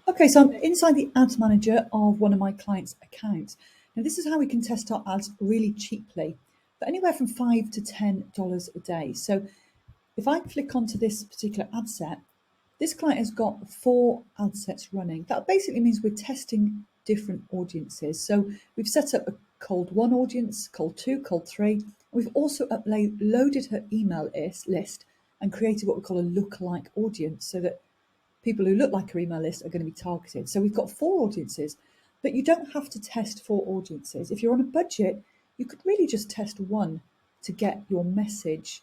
Okay, so I'm inside the ads manager of one of my clients' accounts. Now, this is how we can test our ads really cheaply for anywhere from $5 to $10 a day. So if I click onto this particular ad set, this client has got 4 ad sets running. That basically means we're testing different audiences. So we've set up a cold one audience, cold two, cold three. We've also loaded her email list and created what we call a lookalike audience so that people who look like her email list are going to be targeted. So we've got 4 audiences, but you don't have to test 4 audiences. If you're on a budget, you could really just test one to get your message,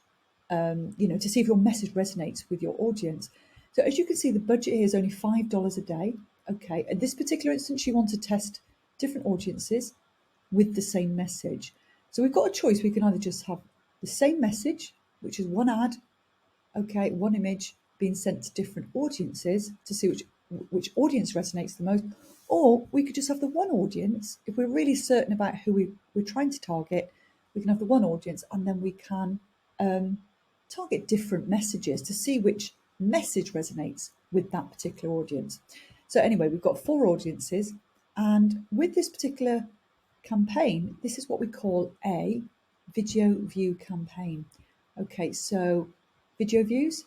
to see if your message resonates with your audience. So as you can see, the budget here is only $5 a day. Okay, in this particular instance, you want to test different audiences with the same message. So we've got a choice. We can either just have the same message, which is one ad, okay, one image being sent to different audiences to see which audience resonates the most, or we could just have the one audience. If we're really certain about who we're trying to target, we can have the one audience, and then we can target different messages to see which message resonates with that particular audience. So anyway, we've got 4 audiences, and with this particular campaign, this is what we call a video view campaign. Okay, so video views,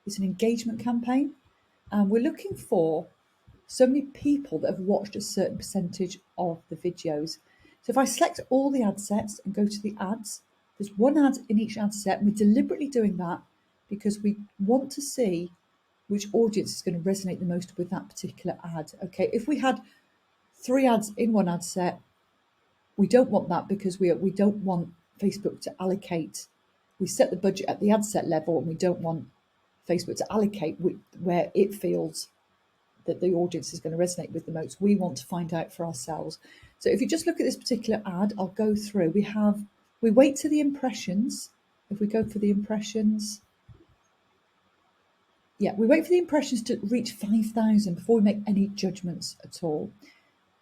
it's an engagement campaign, and we're looking for so many people that have watched a certain percentage of the videos. So if I select all the ad sets and go to the ads, there's one ad in each ad set, and we're deliberately doing that because we want to see which audience is going to resonate the most with that particular ad. Okay, if we had 3 ads in one ad set, we don't want that because we don't want Facebook to allocate. We set the budget at the ad set level, and we don't want Facebook to allocate where it feels that the audience is going to resonate with the most. We want to find out for ourselves. So if you just look at this particular ad, I'll go through. We wait to the impressions. If we go for the impressions, we wait for the impressions to reach 5,000 before we make any judgments at all,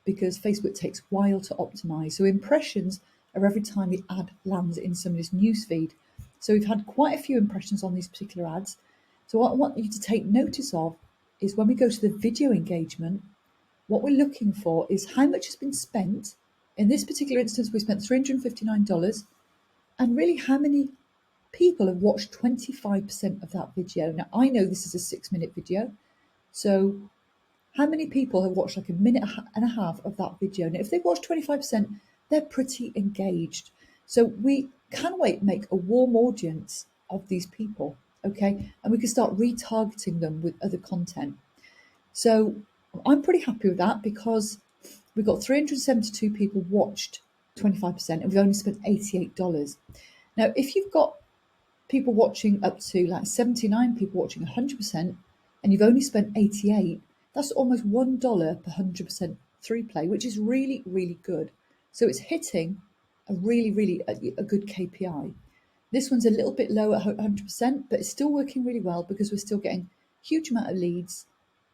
because Facebook takes a while to optimize. So impressions are every time the ad lands in somebody's newsfeed. So we've had quite a few impressions on these particular ads. So what I want you to take notice of is when we go to the video engagement, what we're looking for is how much has been spent. In this particular instance, we spent $359, and really how many people have watched 25% of that video. Now, I know this is a 6-minute video, so how many people have watched like a minute and a half of that video? Now, if they've watched 25%, they're pretty engaged. So we can make a warm audience of these people, okay? And we can start retargeting them with other content. So I'm pretty happy with that because we've got 372 people watched 25%, and we've only spent $88. Now, if you've got people watching up to like 79 people watching 100%, and you've only spent 88, that's almost $1 per 100% through play, which is really, really good. So it's hitting a really, really a good KPI. This one's a little bit low at 100%, but it's still working really well because we're still getting a huge amount of leads,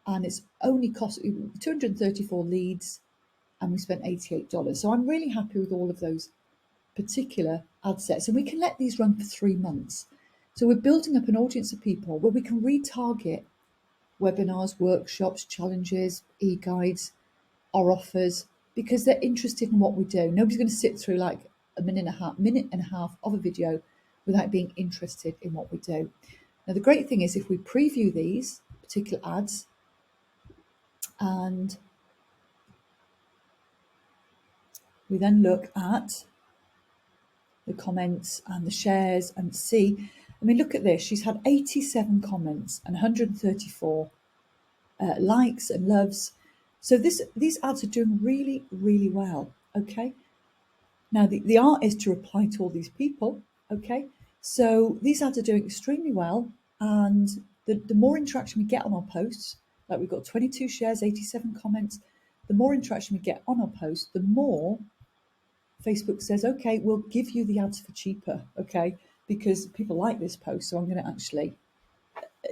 and it's only cost 234 leads, and we spent $88. So I'm really happy with all of those particular ad sets, and we can let these run for 3 months. So we're building up an audience of people where we can retarget webinars, workshops, challenges, e-guides, our offers, because they're interested in what we do. Nobody's going to sit through like a minute and a half of a video without being interested in what we do. Now, the great thing is if we preview these particular ads and we then look at the comments and the shares and see, I mean, look at this. She's had 87 comments and 134 likes and loves. So these ads are doing really, really well, okay? Now, the art is to reply to all these people, okay? So these ads are doing extremely well, and the more interaction we get on our posts, like we've got 22 shares, 87 comments, the more interaction we get on our posts, the more Facebook says, okay, we'll give you the ads for cheaper, okay? Because people like this post, so I'm going to actually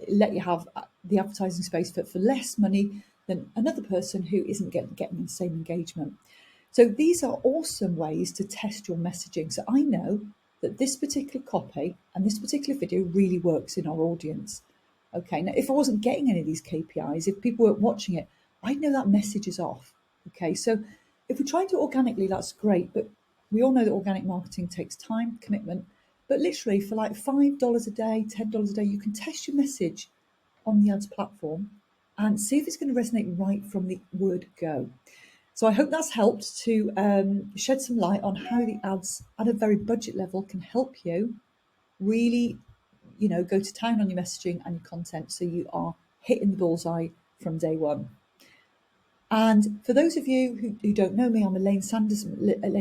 let you have the advertising space for less money than another person who isn't getting the same engagement. So these are awesome ways to test your messaging. So I know that this particular copy and this particular video really works in our audience. Okay, now if I wasn't getting any of these KPIs, if people weren't watching it, I know that message is off. Okay, so if we try and do it organically, that's great, but we all know that organic marketing takes time, commitment. But literally, for like $5 a day, $10 a day, you can test your message on the ads platform and see if it's going to resonate right from the word go. So I hope that's helped to shed some light on how the ads at a very budget level can help you really, go to town on your messaging and your content so you are hitting the bullseye from day one. And for those of you who don't know me, I'm Elaine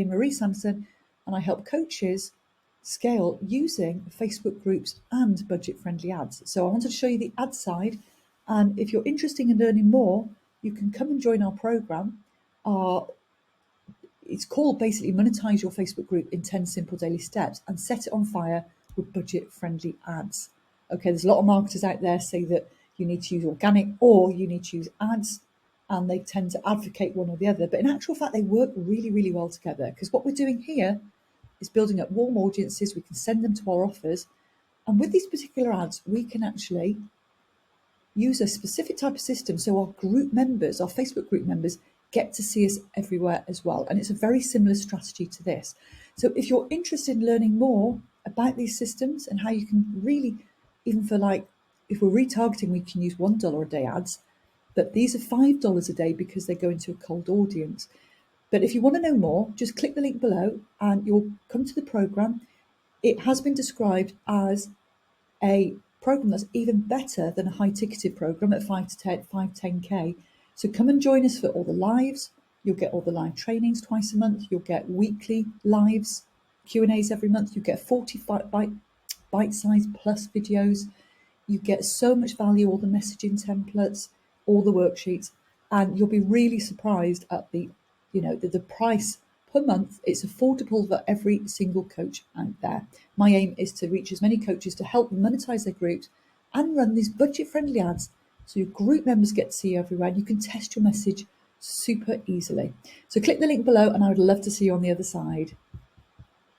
Marie Sanderson, and I help coaches scale using Facebook groups and budget-friendly ads. So I wanted to show you the ad side, and if you're interested in learning more, you can come and join our program. It's called basically Monetize Your Facebook Group in 10 Simple Daily Steps and Set It on Fire with Budget-Friendly Ads. Okay, there's a lot of marketers out there say that you need to use organic or you need to use ads, and they tend to advocate one or the other. But in actual fact, they work really, really well together, because what we're doing here is building up warm audiences. We can send them to our offers. And with these particular ads, we can actually use a specific type of system so our group members, our Facebook group members, get to see us everywhere as well. And it's a very similar strategy to this. So if you're interested in learning more about these systems and how you can really, even for like, if we're retargeting, we can use $1 a day ads, but these are $5 a day because they go into a cold audience. But if you want to know more, just click the link below and you'll come to the program. It has been described as a program that's even better than a high ticketed program at 10K. So come and join us for all the lives. You'll get all the live trainings twice a month. You'll get weekly lives, Q&As every month. You get 45 bite-sized plus videos. You get so much value, all the messaging templates, all the worksheets, and you'll be really surprised at the price per month. It's affordable for every single coach out there. My aim is to reach as many coaches to help them monetize their groups and run these budget-friendly ads so your group members get to see you everywhere and you can test your message super easily. So click the link below and I would love to see you on the other side.